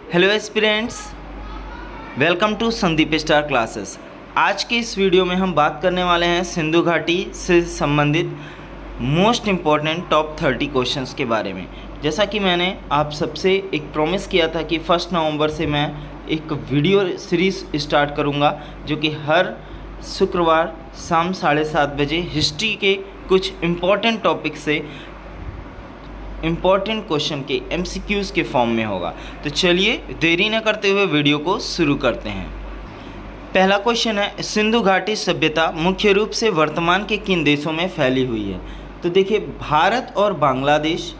Hello aspirants, welcome to Sandeep star classes. आज के इस वीडियो में हम बात करने वाले हैं सिंधु घाटी से संबंधित मोस्ट इम्पॉर्टेंट टॉप 30 क्वेश्चंस के बारे में। जैसा कि मैंने आप सबसे एक प्रॉमिस किया था कि 1 नवंबर से मैं एक वीडियो सीरीज़ स्टार्ट करूंगा, जो कि हर शुक्रवार शाम 7:30 बजे हिस्ट्री के कुछ इम्पॉर्टेंट टॉपिक से इम्पॉर्टेंट क्वेश्चन के MCQs के फॉर्म में होगा। तो चलिए देरी न करते हुए वीडियो को शुरू करते हैं। पहला क्वेश्चन है, सिंधु घाटी सभ्यता मुख्य रूप से वर्तमान के किन देशों में फैली हुई है? तो देखिए, भारत और बांग्लादेश,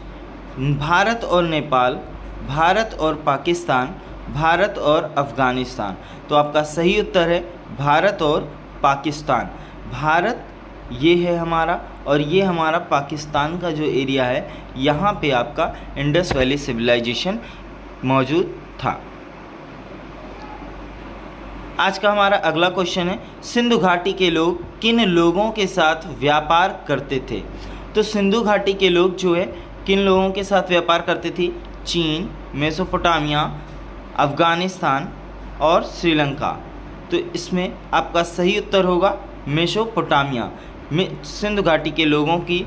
भारत और नेपाल, भारत और पाकिस्तान, भारत और अफ़गानिस्तान। तो आपका सही उत्तर है भारत और पाकिस्तान। भारत ये है हमारा, और ये हमारा पाकिस्तान का जो एरिया है, यहाँ पे आपका इंडस वैली सिविलाइजेशन मौजूद था। आज का हमारा अगला क्वेश्चन है, सिंधु घाटी के लोग किन लोगों के साथ व्यापार करते थे? तो सिंधु घाटी के लोग जो है किन लोगों के साथ व्यापार करते थे? चीन, मेसोपोटामिया, अफ़गानिस्तान और श्रीलंका। तो इसमें आपका सही उत्तर होगा मेसोपोटामिया। सिंधु घाटी के लोगों की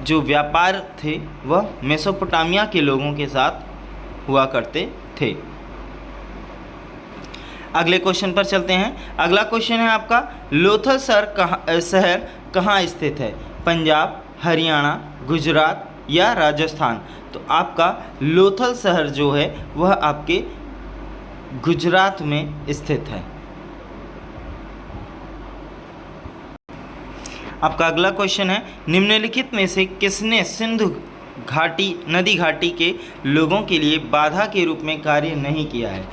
जो व्यापार थे वह मेसोपोटामिया के लोगों के साथ हुआ करते थे। अगले क्वेश्चन पर चलते हैं। अगला क्वेश्चन है आपका, लोथल शहर कहाँ स्थित है? पंजाब, हरियाणा, गुजरात या राजस्थान? तो आपका लोथल शहर जो है वह आपके गुजरात में स्थित है। आपका अगला क्वेश्चन है, निम्नलिखित में से किसने सिंधु घाटी नदी घाटी के लोगों के लिए बाधा के रूप में कार्य नहीं किया है?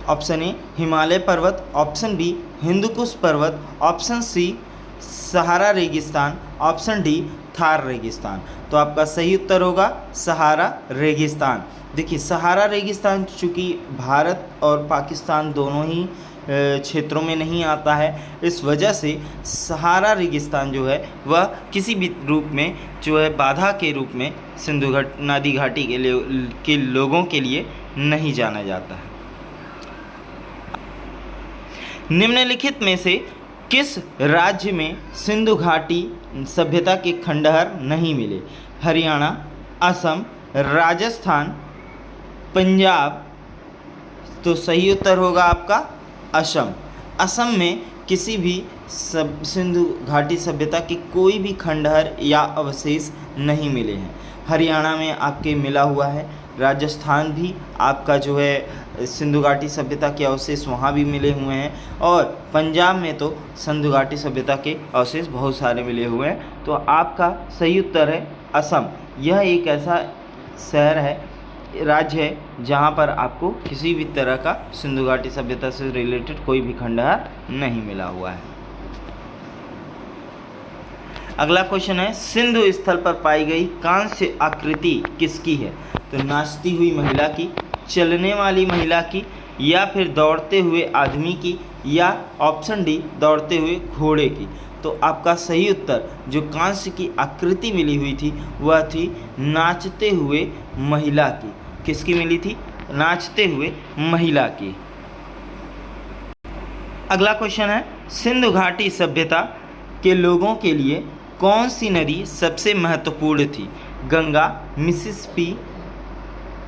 ऑप्शन ए हिमालय पर्वत, ऑप्शन बी हिंदुकुश पर्वत, ऑप्शन सी सहारा रेगिस्तान, ऑप्शन डी थार रेगिस्तान। तो आपका सही उत्तर होगा सहारा रेगिस्तान। देखिए, सहारा रेगिस्तान चूँकि भारत और पाकिस्तान दोनों ही क्षेत्रों में नहीं आता है, इस वजह से सहारा रेगिस्तान जो है वह किसी भी रूप में जो है बाधा के रूप में सिंधु नदी घाटी के लोगों के लिए नहीं जाना जाता है। निम्नलिखित में से किस राज्य में सिंधु घाटी सभ्यता के खंडहर नहीं मिले? हरियाणा, असम, राजस्थान, पंजाब। तो सही उत्तर होगा आपका असम। असम में किसी भी सिंधु घाटी सभ्यता के कोई भी खंडहर या अवशेष नहीं मिले हैं। हरियाणा में आपके मिला हुआ है, राजस्थान भी आपका जो है सिंधु घाटी सभ्यता के अवशेष वहाँ भी मिले हुए हैं, और पंजाब में तो सिंधु घाटी सभ्यता के अवशेष बहुत सारे मिले हुए हैं। तो आपका सही उत्तर है असम। यह एक ऐसा शहर है, राज्य है, जहाँ पर आपको किसी भी तरह का सिंधु घाटी सभ्यता से रिलेटेड कोई भी खंडहर नहीं मिला हुआ है। अगला क्वेश्चन है, सिंधु स्थल पर पाई गई कांस्य आकृति किसकी है? तो नाचती हुई महिला की, चलने वाली महिला की, या फिर दौड़ते हुए आदमी की, या ऑप्शन डी दौड़ते हुए घोड़े की? तो आपका सही उत्तर जो कांस्य की आकृति मिली हुई थी वह थी नाचते हुए महिला की। किसकी मिली थी? नाचते हुए महिला की। अगला क्वेश्चन है, सिंधु घाटी सभ्यता के लोगों के लिए कौन सी नदी सबसे महत्वपूर्ण थी? गंगा, मिसिसिपी,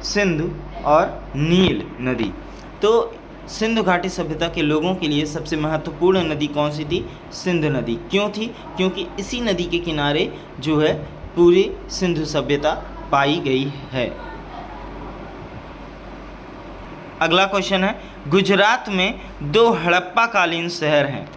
सिंधु और नील नदी। तो सिंधु घाटी सभ्यता के लोगों के लिए सबसे महत्वपूर्ण नदी कौन सी थी? सिंधु नदी। क्यों थी? क्योंकि इसी नदी के किनारे जो है पूरी सिंधु सभ्यता पाई गई है। अगला क्वेश्चन है, गुजरात में 2 हड़प्पा कालीन शहर हैं,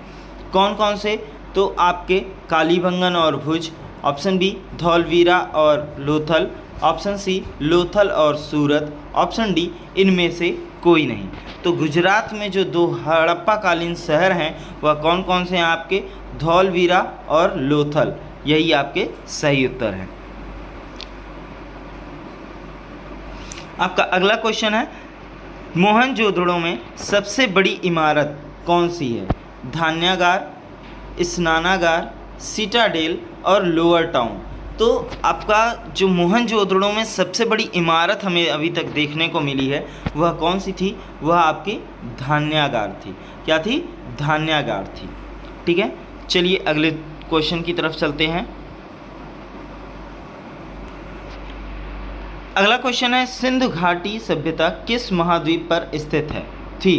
कौन कौन से? तो आपके कालीबंगन और भुज, ऑप्शन बी धौलवीरा और लोथल, ऑप्शन सी लोथल और सूरत, ऑप्शन डी इनमें से कोई नहीं। तो गुजरात में जो 2 हड़प्पा कालीन शहर हैं वह कौन कौन से हैं? आपके धौलवीरा और लोथल। यही आपके सही उत्तर हैं। आपका अगला क्वेश्चन है, मोहनजोदड़ो में सबसे बड़ी इमारत कौन सी है? धान्यागार, स्नानागार, सिटाडेल और लोअर टाउन। तो आपका जो मोहनजोदड़ो में सबसे बड़ी इमारत हमें अभी तक देखने को मिली है वह कौन सी थी? वह आपकी धान्यागार थी। क्या थी? धान्यागार थी। ठीक है, चलिए अगले क्वेश्चन की तरफ चलते हैं। अगला क्वेश्चन है, सिंधु घाटी सभ्यता किस महाद्वीप पर स्थित है? थी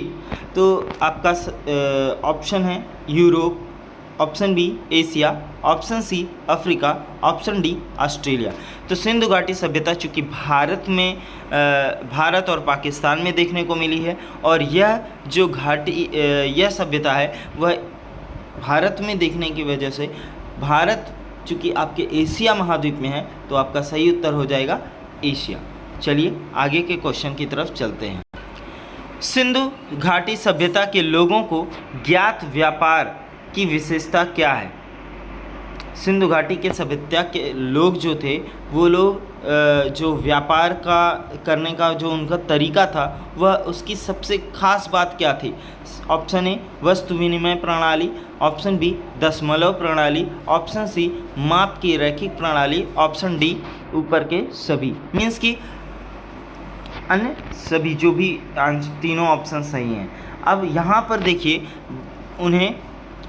तो आपका ऑप्शन है Europe, option B Asia, option C Africa, option D Australia. तो सिंधु घाटी सभ्यता चूँकि भारत और पाकिस्तान में देखने को मिली है, और यह जो घाटी यह सभ्यता है वह भारत में देखने की वजह से, भारत चूँकि आपके एशिया महाद्वीप में है, तो आपका सही उत्तर हो जाएगा एशिया। चलिए आगे के क्वेश्चन की तरफ चलते हैं। सिंधु घाटी सभ्यता के लोगों को ज्ञात व्यापार की विशेषता क्या है? सिंधु घाटी के सभ्यता के लोग जो थे, वो लोग जो व्यापार का करने का जो उनका तरीका था, वह उसकी सबसे खास बात क्या थी? ऑप्शन ए वस्तु विनिमय प्रणाली, ऑप्शन बी दशमलव प्रणाली, ऑप्शन सी माप की रैखिक प्रणाली, ऑप्शन डी ऊपर के सभी। मीन्स कि अन्य सभी, जो भी तीनों ऑप्शन सही हैं। अब यहाँ पर देखिए, उन्हें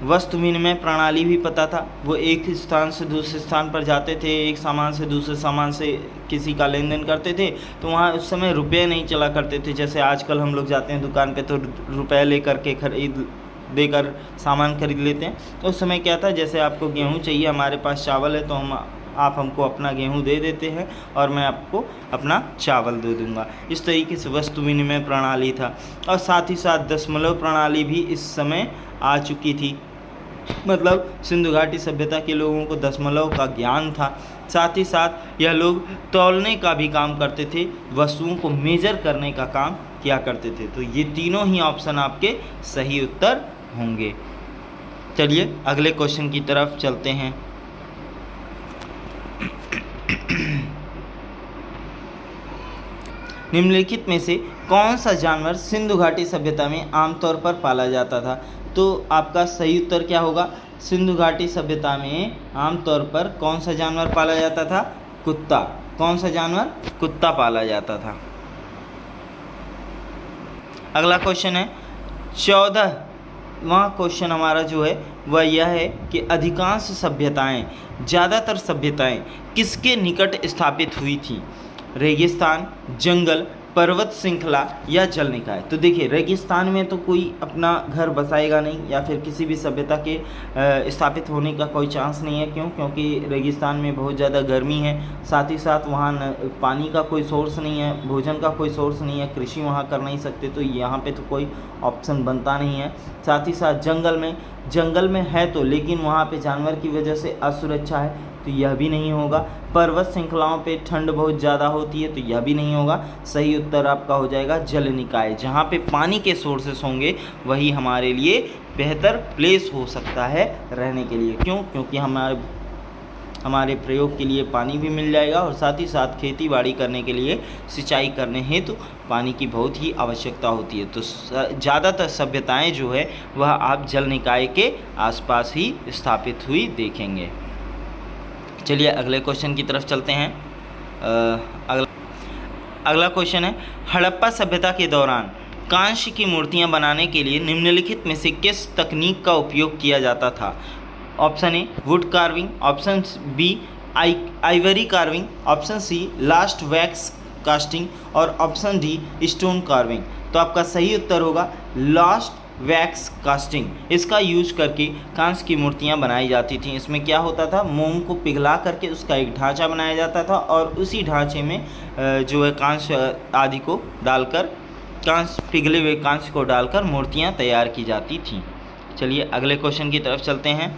वस्तु विनिमय प्रणाली भी पता था। वो एक स्थान से दूसरे स्थान पर जाते थे, एक सामान से दूसरे सामान से किसी का लेन देन करते थे, तो वहाँ उस समय रुपये नहीं चला करते थे। जैसे आजकल हम लोग जाते हैं दुकान पे तो रुपये लेकर के देकर सामान खरीद लेते हैं। तो उस समय क्या था, जैसे आपको गेहूँ चाहिए, हमारे पास चावल है, तो आप हमको अपना गेहूँ दे देते हैं और मैं आपको अपना चावल दे दूँगा। इस तरीके से वस्तु विनिमय प्रणाली था। और साथ ही साथ दशमलव प्रणाली भी इस समय आ चुकी थी। मतलब सिंधु घाटी सभ्यता के लोगों को दशमलव का ज्ञान था। साथ ही साथ यह लोग तौलने का भी काम करते थे, वस्तुओं को मेजर करने का काम किया करते थे। तो ये तीनों ही ऑप्शन आपके सही उत्तर होंगे। चलिए अगले क्वेश्चन की तरफ चलते हैं। निम्नलिखित में से कौन सा जानवर सिंधु घाटी सभ्यता में आमतौर पर पाला जाता था? तो आपका सही उत्तर क्या होगा? सिंधु घाटी सभ्यता में आमतौर पर कौन सा जानवर पाला जाता था? कुत्ता। कौन सा जानवर? कुत्ता पाला जाता था। अगला क्वेश्चन है 14वां क्वेश्चन हमारा जो है वह यह है कि अधिकांश सभ्यताएं, ज़्यादातर सभ्यताएं किसके निकट स्थापित हुई थी? रेगिस्तान, जंगल, पर्वत श्रृंखला या जल निकाय। तो देखिए, रेगिस्तान में तो कोई अपना घर बसाएगा नहीं, या फिर किसी भी सभ्यता के स्थापित होने का कोई चांस नहीं है। क्यों? क्योंकि रेगिस्तान में बहुत ज़्यादा गर्मी है, साथ ही साथ वहाँ पानी का कोई सोर्स नहीं है, भोजन का कोई सोर्स नहीं है, कृषि वहाँ कर नहीं सकते, तो यहाँ पे तो कोई ऑप्शन बनता नहीं है। साथ ही साथ जंगल में है तो, लेकिन वहाँ पे जानवर की वजह से असुरक्षा है, तो यह भी नहीं होगा। पर्वत श्रृंखलाओं पे ठंड बहुत ज़्यादा होती है, तो यह भी नहीं होगा। सही उत्तर आपका हो जाएगा जल निकाय। जहाँ पे पानी के सोर्सेस होंगे वही हमारे लिए बेहतर प्लेस हो सकता है रहने के लिए। क्यों? क्योंकि हमारे प्रयोग के लिए पानी भी मिल जाएगा, और साथ ही साथ खेती बाड़ी करने के लिए, सिंचाई करने हेतु पानी की बहुत ही आवश्यकता होती है। तो ज़्यादातर सभ्यताएँ जो है वह आप जल निकाय के आसपास ही स्थापित हुई देखेंगे। चलिए अगले क्वेश्चन की तरफ चलते हैं। अगला क्वेश्चन है, हड़प्पा सभ्यता के दौरान कांस्य की मूर्तियां बनाने के लिए निम्नलिखित में से किस तकनीक का उपयोग किया जाता था? Option A wood carving, option B ivory carving, option C lost wax casting, और ऑप्शन डी स्टोन कार्विंग। तो आपका सही उत्तर होगा लास्ट वैक्स कास्टिंग। इसका यूज करके कांस्य की मूर्तियां बनाई जाती थी। इसमें क्या होता था, मोम को पिघला करके उसका एक ढांचा बनाया जाता था, और उसी ढांचे में जो है कांस्य आदि को डालकर, पिघले हुए कांस्य को डालकर मूर्तियां तैयार की जाती थीं। चलिए अगले क्वेश्चन की तरफ चलते हैं।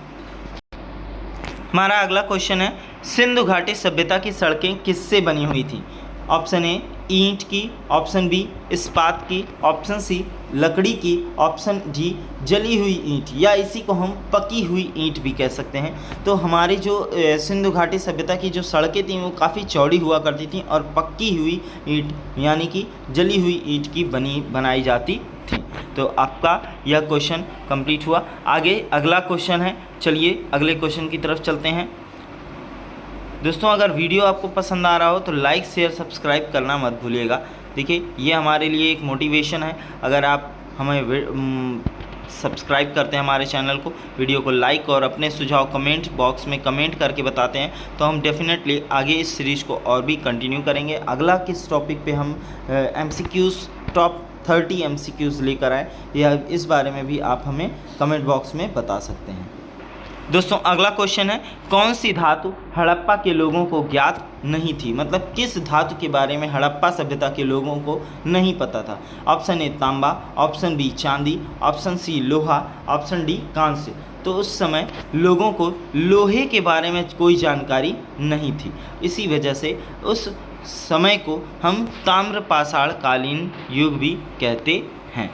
हमारा अगला क्वेश्चन है, सिंधु घाटी सभ्यता की सड़कें किससे बनी हुई थी? ऑप्शन ए ईंट की, ऑप्शन बी इस्पात की, ऑप्शन सी लकड़ी की, ऑप्शन डी जली हुई ईंट, या इसी को हम पकी हुई ईंट भी कह सकते हैं। तो हमारी जो सिंधु घाटी सभ्यता की जो सड़कें थीं वो काफ़ी चौड़ी हुआ करती थीं, और पक्की हुई ईंट यानी कि जली हुई ईंट की बनाई जाती थी। तो आपका यह क्वेश्चन कंप्लीट हुआ। आगे अगला क्वेश्चन है, चलिए अगले क्वेश्चन की तरफ चलते हैं। दोस्तों अगर वीडियो आपको पसंद आ रहा हो तो लाइक शेयर सब्सक्राइब करना मत भूलिएगा। देखिए ये हमारे लिए एक मोटिवेशन है। अगर आप हमें सब्सक्राइब करते हैं हमारे चैनल को, वीडियो को लाइक और अपने सुझाव कमेंट बॉक्स में कमेंट करके बताते हैं, तो हम डेफिनेटली आगे इस सीरीज़ को और भी कंटिन्यू करेंगे। अगला किस टॉपिक पे हम MCQs टॉप 30 MCQs लेकर आए, या इस बारे में भी आप हमें कमेंट बॉक्स में बता सकते हैं। दोस्तों अगला क्वेश्चन है, कौन सी धातु हड़प्पा के लोगों को ज्ञात नहीं थी? मतलब किस धातु के बारे में हड़प्पा सभ्यता के लोगों को नहीं पता था? ऑप्शन ए तांबा, ऑप्शन बी चांदी, ऑप्शन सी लोहा, ऑप्शन डी कांस्य। तो उस समय लोगों को लोहे के बारे में कोई जानकारी नहीं थी, इसी वजह से उस समय को हम ताम्र पाषाण कालीन युग भी कहते हैं।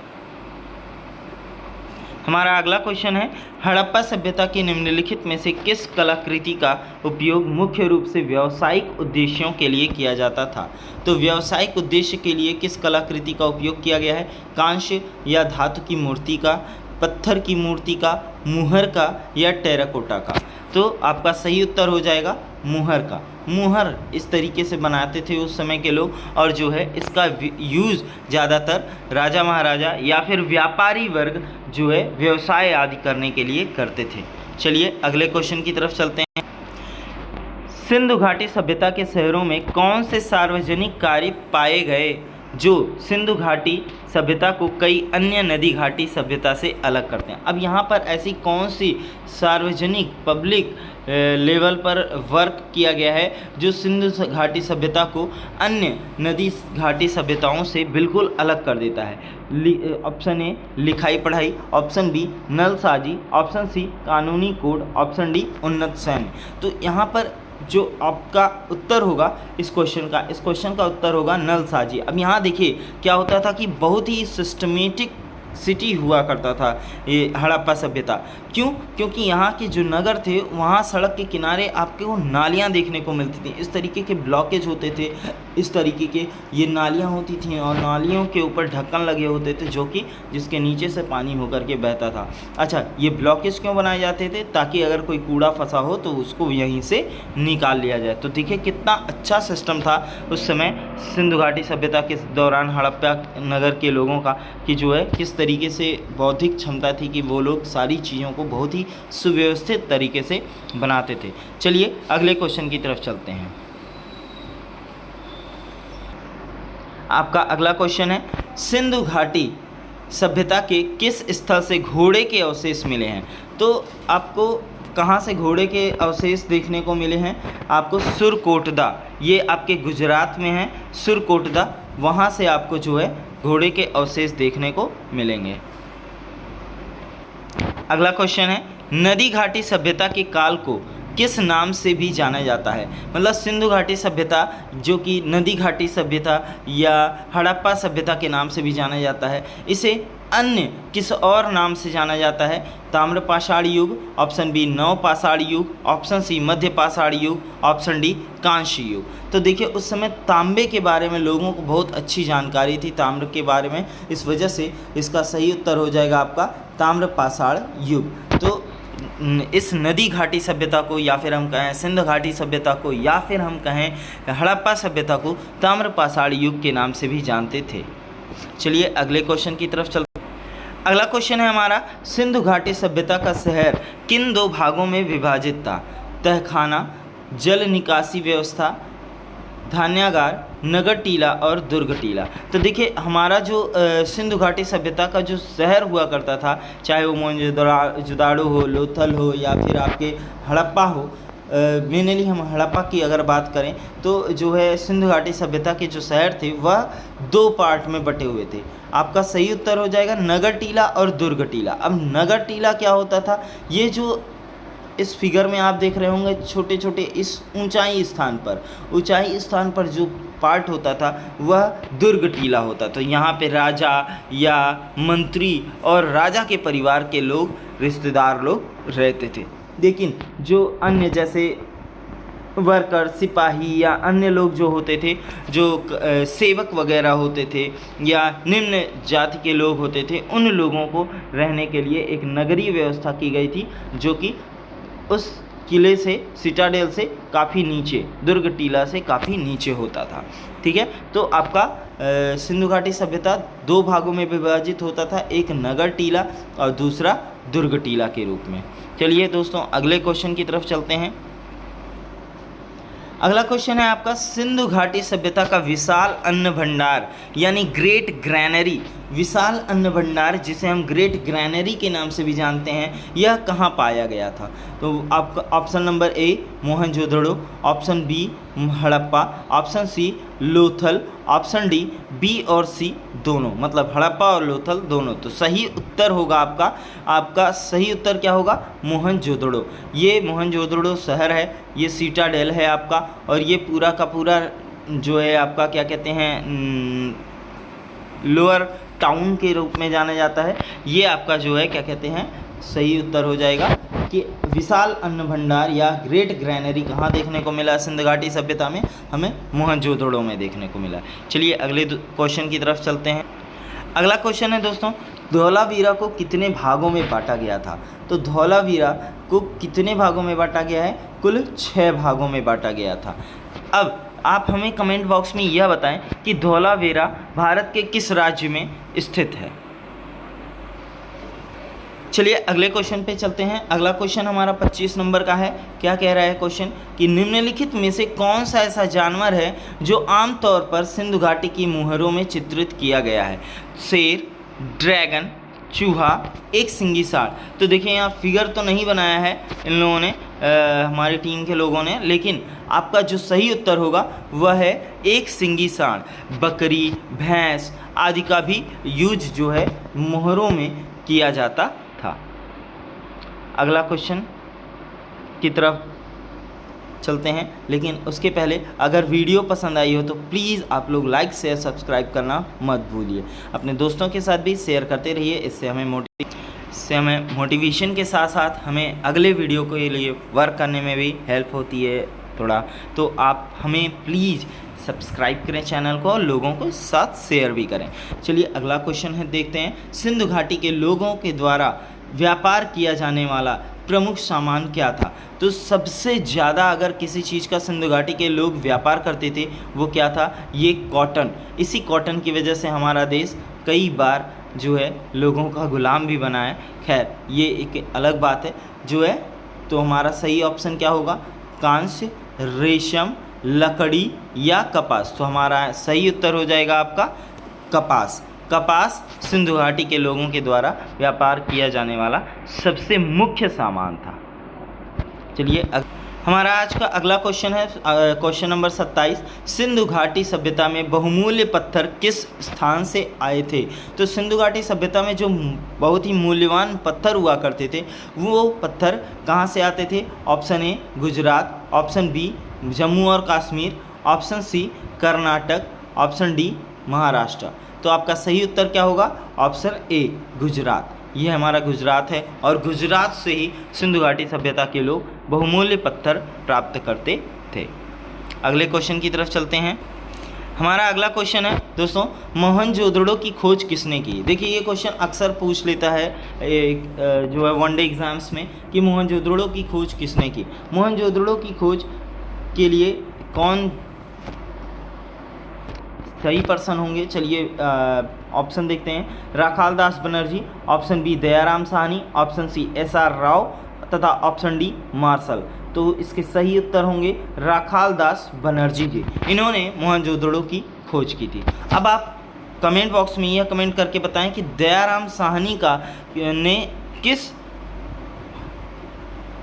हमारा अगला क्वेश्चन है, हड़प्पा सभ्यता की निम्नलिखित में से किस कलाकृति का उपयोग मुख्य रूप से व्यावसायिक उद्देश्यों के लिए किया जाता था? तो व्यावसायिक उद्देश्य के लिए किस कलाकृति का उपयोग किया गया है? कांस्य या धातु की मूर्ति का, पत्थर की मूर्ति का, मुहर का या टेराकोटा का? तो आपका सही उत्तर हो जाएगा मुहर का। मुहर इस तरीके से बनाते थे उस समय के लोग, और जो है इसका यूज़ ज़्यादातर राजा महाराजा या फिर व्यापारी वर्ग जो है व्यवसाय आदि करने के लिए करते थे। चलिए अगले क्वेश्चन की तरफ चलते हैं। सिंधु घाटी सभ्यता के शहरों में कौन से सार्वजनिक कार्य पाए गए जो सिंधु घाटी सभ्यता को कई अन्य नदी घाटी सभ्यता से अलग करते हैं? अब यहाँ पर ऐसी कौन सी सार्वजनिक पब्लिक लेवल पर वर्क किया गया है जो सिंधु घाटी सभ्यता को अन्य नदी घाटी सभ्यताओं से बिल्कुल अलग कर देता है? ऑप्शन ए लिखाई पढ़ाई, ऑप्शन बी नलसाजी, ऑप्शन सी कानूनी कोड, ऑप्शन डी उन्नत सैन्य। तो यहाँ पर जो आपका उत्तर होगा इस क्वेश्चन का उत्तर होगा नलसाजी। अब यहाँ देखिए क्या होता था कि बहुत ही सिस्टमेटिक सिटी हुआ करता था ये हड़प्पा सभ्यता। क्यों? क्योंकि यहाँ के जो नगर थे वहाँ सड़क के किनारे आपको नालियाँ देखने को मिलती थी, इस तरीके के ब्लॉकेज होते थे, इस तरीके के ये नालियाँ होती थी और नालियों के ऊपर ढक्कन लगे होते थे जो कि जिसके नीचे से पानी होकर के बहता था। अच्छा, ये ब्लॉकेज क्यों बनाए जाते थे? ताकि अगर कोई कूड़ा फंसा हो तो उसको यहीं से निकाल लिया जाए। तो देखिए कितना अच्छा सिस्टम था उस समय सिंधु घाटी सभ्यता के दौरान हड़प्पा नगर के लोगों का, कि जो है किस तरीके से बौद्धिक क्षमता थी कि वो लोग सारी चीज़ों को बहुत ही सुव्यवस्थित तरीके से बनाते थे। चलिए अगले क्वेश्चन की तरफ चलते हैं। आपका अगला क्वेश्चन है, सिंधु घाटी सभ्यता के किस स्थल से घोड़े के अवशेष मिले हैं? तो आपको कहाँ से घोड़े के अवशेष देखने को मिले हैं? आपको सुरकोटदा, ये आपके गुजरात में है सुरकोटदा, वहाँ से आपको जो है घोड़े के अवशेष देखने को मिलेंगे। अगला क्वेश्चन है, नदी घाटी सभ्यता के काल को किस नाम से भी जाना जाता है? मतलब सिंधु घाटी सभ्यता जो कि नदी घाटी सभ्यता या हड़प्पा सभ्यता के नाम से भी जाना जाता है, इसे अन्य किस और नाम से जाना जाता है? ताम्र पाषाण युग, ऑप्शन बी नव पाषाण युग, ऑप्शन सी मध्य पाषाण युग, ऑप्शन डी कांस्य युग। तो देखिए उस समय तांबे के बारे में लोगों को बहुत अच्छी जानकारी थी, ताम्र के बारे में, इस वजह से इसका सही उत्तर हो जाएगा आपका ताम्र पाषाण युग। तो इस नदी घाटी सभ्यता को, या फिर हम कहें सिंधु घाटी सभ्यता को, या फिर हम कहें हड़प्पा सभ्यता को ताम्र पाषाण युग के नाम से भी जानते थे। चलिए अगले क्वेश्चन की तरफ चलते। अगला क्वेश्चन है हमारा, सिंधु घाटी सभ्यता का शहर किन दो भागों में विभाजित था? तहखाना, जल निकासी व्यवस्था, धान्यागार, नगर टीला और दुर्ग टीला। तो देखिए हमारा जो सिंधु घाटी सभ्यता का जो शहर हुआ करता था, चाहे वो मोहनजोदाड़ो हो, लोथल हो, या फिर आपके हड़प्पा हो, मेनली हम हड़प्पा की अगर बात करें तो जो है सिंधु घाटी सभ्यता के जो शहर थे वह दो पार्ट में बटे हुए थे। आपका सही उत्तर हो जाएगा नगर टीला और दुर्ग टीला। अब नगर टीला क्या होता था? ये जो इस फिगर में आप देख रहे होंगे छोटे छोटे इस ऊंचाई स्थान पर जो पार्ट होता था वह दुर्ग टीला होता। तो यहाँ पे राजा या मंत्री और राजा के परिवार के लोग, रिश्तेदार लोग रहते थे। लेकिन जो अन्य जैसे वर्कर, सिपाही या अन्य लोग जो होते थे, जो सेवक वगैरह होते थे या निम्न जाति के लोग होते थे, उन लोगों को रहने के लिए एक नगरीय व्यवस्था की गई थी, जो कि उस किले से, सिटाडेल से काफ़ी नीचे, दुर्ग टीला से काफ़ी नीचे होता था। ठीक है, तो आपका सिंधु घाटी सभ्यता दो भागों में विभाजित होता था, एक नगर टीला और दूसरा दुर्ग टीला के रूप में। चलिए दोस्तों अगले क्वेश्चन की तरफ चलते हैं। अगला क्वेश्चन है आपका, सिंधु घाटी सभ्यता का विशाल अन्न भंडार यानी ग्रेट ग्रैनरी, विशाल अन्न भंडार जिसे हम ग्रेट ग्रैनरी के नाम से भी जानते हैं, यह कहाँ पाया गया था? तो आपका option number A Mohenjodaro, option B Harappa, option C Lothal, option D B और सी दोनों, मतलब हड़प्पा और लोथल दोनों। तो सही उत्तर होगा आपका सही उत्तर क्या होगा? मोहनजोदड़ो। ये मोहनजोदड़ो शहर है, ये सिटाडेल है आपका, और ये पूरा का पूरा जो है आपका क्या कहते हैं लोअर टाउन के रूप में जाना जाता है। ये आपका जो है क्या कहते हैं सही उत्तर हो जाएगा कि विशाल अन्न भंडार या ग्रेट ग्रैनरी कहाँ देखने को मिला सिंधु घाटी सभ्यता में? हमें मोहनजोदड़ो में देखने को मिला। चलिए अगले क्वेश्चन की तरफ चलते हैं। अगला क्वेश्चन है दोस्तों, धौलावीरा को कितने भागों में बांटा गया था? तो धौलावीरा को कितने भागों में बांटा गया है? कुल 6 भागों में बांटा गया था। अब आप हमें कमेंट बॉक्स में यह बताएं कि धौलावीरा भारत के किस राज्य में स्थित है। चलिए अगले क्वेश्चन पे चलते हैं। अगला क्वेश्चन हमारा 25 नंबर का है। क्या कह रहा है क्वेश्चन कि निम्नलिखित में से कौन सा ऐसा जानवर है जो आमतौर पर सिंधु घाटी की मुहरों में चित्रित किया गया है? शेर, ड्रैगन, चूहा, एक सिंगी सांड। तो देखिए यहाँ फिगर तो नहीं बनाया है इन लोगों ने, हमारी टीम के लोगों ने, लेकिन आपका जो सही उत्तर होगा वह है एक सिंगी सांड। बकरी, भैंस आदि का भी यूज जो है मुहरों में किया जाता था। अगला क्वेश्चन की तरफ चलते हैं, लेकिन उसके पहले अगर वीडियो पसंद आई हो तो प्लीज़ आप लोग लाइक शेयर सब्सक्राइब करना मत भूलिए। अपने दोस्तों के साथ भी शेयर करते रहिए, इससे हमें मोटिवेशन के साथ साथ हमें अगले वीडियो के लिए वर्क करने में भी हेल्प होती है थोड़ा। तो आप हमें प्लीज़ सब्सक्राइब करें चैनल को और लोगों को साथ शेयर भी करें। चलिए अगला क्वेश्चन है, देखते हैं सिंधु घाटी के लोगों के द्वारा व्यापार किया जाने वाला प्रमुख सामान क्या था? तो सबसे ज़्यादा अगर किसी चीज़ का सिंधु घाटी के लोग व्यापार करते थे वो क्या था? ये कॉटन। इसी कॉटन की वजह से हमारा देश कई बार जो है लोगों का गुलाम भी बना है। खैर ये एक अलग बात है जो है। तो हमारा सही ऑप्शन क्या होगा? कांस्य, रेशम, लकड़ी या कपास। तो हमारा सही उत्तर हो जाएगा आपका कपास। कपास सिंधु घाटी के लोगों के द्वारा व्यापार किया जाने वाला सबसे मुख्य सामान था। चलिए हमारा आज का अगला क्वेश्चन है क्वेश्चन नंबर 27। सिंधु घाटी सभ्यता में बहुमूल्य पत्थर किस स्थान से आए थे? तो सिंधु घाटी सभ्यता में जो बहुत ही मूल्यवान पत्थर हुआ करते थे वो पत्थर कहाँ से आते थे? Option A Gujarat, option B Jammu और Kashmir, option C Karnataka, option D Maharashtra. तो आपका सही उत्तर क्या होगा? Option A Gujarat. ये हमारा गुजरात है और गुजरात से ही सिंधु घाटी सभ्यता के लोग बहुमूल्य पत्थर प्राप्त करते थे। अगले क्वेश्चन की तरफ चलते हैं। हमारा अगला क्वेश्चन है दोस्तों, मोहनजोदड़ो की खोज किसने की? देखिए ये क्वेश्चन अक्सर पूछ लेता है जो है वनडे एग्जाम्स में कि मोहनजोदड़ो की खोज किसने की। मोहनजोदड़ो की खोज के लिए कौन सही पर्सन होंगे? चलिए ऑप्शन देखते हैं। Rakhal Das Banerjee, option B Dayaram Sahni, option C SR Rao तथा ऑप्शन डी मार्शल। तो इसके सही उत्तर होंगे राखाल दास बनर्जी जी। इन्होंने मोहनजोदड़ो की खोज की थी। अब आप कमेंट बॉक्स में यह कमेंट करके बताएं कि दयाराम साहनी ने किस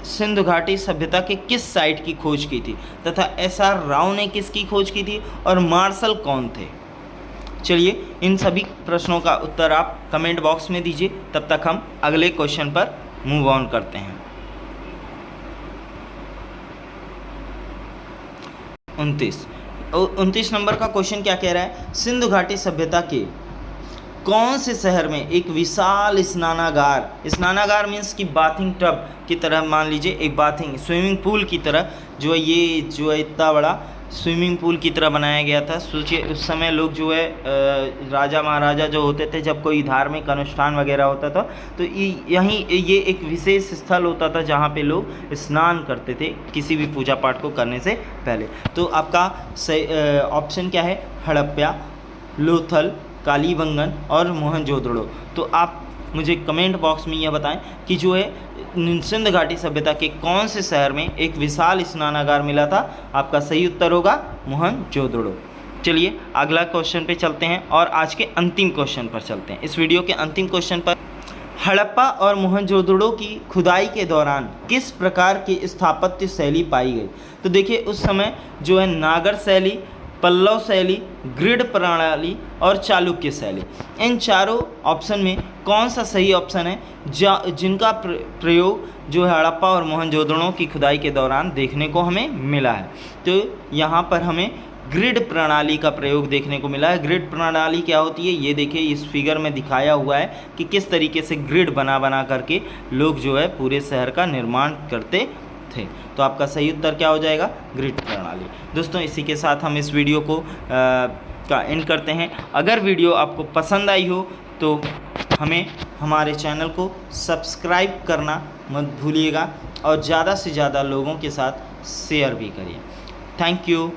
सिंधु घाटी सभ्यता के किस साइट की खोज की थी तथा SR राव ने किसकी खोज की थी और मार्शल कौन थे? चलिए इन सभी प्रश्नों का उत्तर आप कमेंट बॉक्स में दीजिए। तब तक हम अगले क्वेश्चन पर मूव ऑन करते हैं। 29 नंबर का क्वेश्चन क्या कह रहा है? सिंधु घाटी सभ्यता के कौन से शहर में एक विशाल स्नानागार मीन्स की बाथिंग टब की तरह, मान लीजिए एक बाथिंग स्विमिंग पूल की तरह जो है ये जो है इतना बड़ा स्विमिंग पूल की तरह बनाया गया था। सोचिए उस समय लोग जो है राजा महाराजा जो होते थे, जब कोई धार्मिक अनुष्ठान वगैरह होता था तो यहीं ये एक विशेष स्थल होता था जहाँ पे लोग स्नान करते थे किसी भी पूजा पाठ को करने से पहले। तो आपका सही ऑप्शन क्या है? हड़प्पा, लोथल, कालीबंगन और मोहनजोदड़ो। तो आप मुझे कमेंट बॉक्स में यह बताएं कि जो है सिंधु घाटी सभ्यता के कौन से शहर में एक विशाल स्नानागार मिला था। आपका सही उत्तर होगा मोहनजोदड़ो। चलिए अगला क्वेश्चन पे चलते हैं और आज के अंतिम क्वेश्चन पर चलते हैं। इस वीडियो के अंतिम क्वेश्चन पर, हड़प्पा और मोहनजोदड़ो की खुदाई के दौरान किस प्रकार की स्थापत्य शैली पाई गई? तो देखिए उस समय जो है नागर शैली, पल्लव शैली, ग्रिड प्रणाली और चालुक्य शैली, इन चारों ऑप्शन में कौन सा सही ऑप्शन है जिनका प्रयोग जो है हड़प्पा और मोहनजोदड़ो की खुदाई के दौरान देखने को हमें मिला है? तो यहाँ पर हमें ग्रिड प्रणाली का प्रयोग देखने को मिला है। ग्रिड प्रणाली क्या होती है ये देखिए इस फिगर में दिखाया हुआ है कि किस तरीके से ग्रिड बना करके लोग जो है पूरे शहर का निर्माण करते थे। तो आपका सही उत्तर क्या हो जाएगा? ग्रिड प्रणाली। दोस्तों इसी के साथ हम इस वीडियो को का एंड करते हैं। अगर वीडियो आपको पसंद आई हो तो हमें हमारे चैनल को सब्सक्राइब करना मत भूलिएगा और ज़्यादा से ज़्यादा लोगों के साथ शेयर भी करिए। Thank you.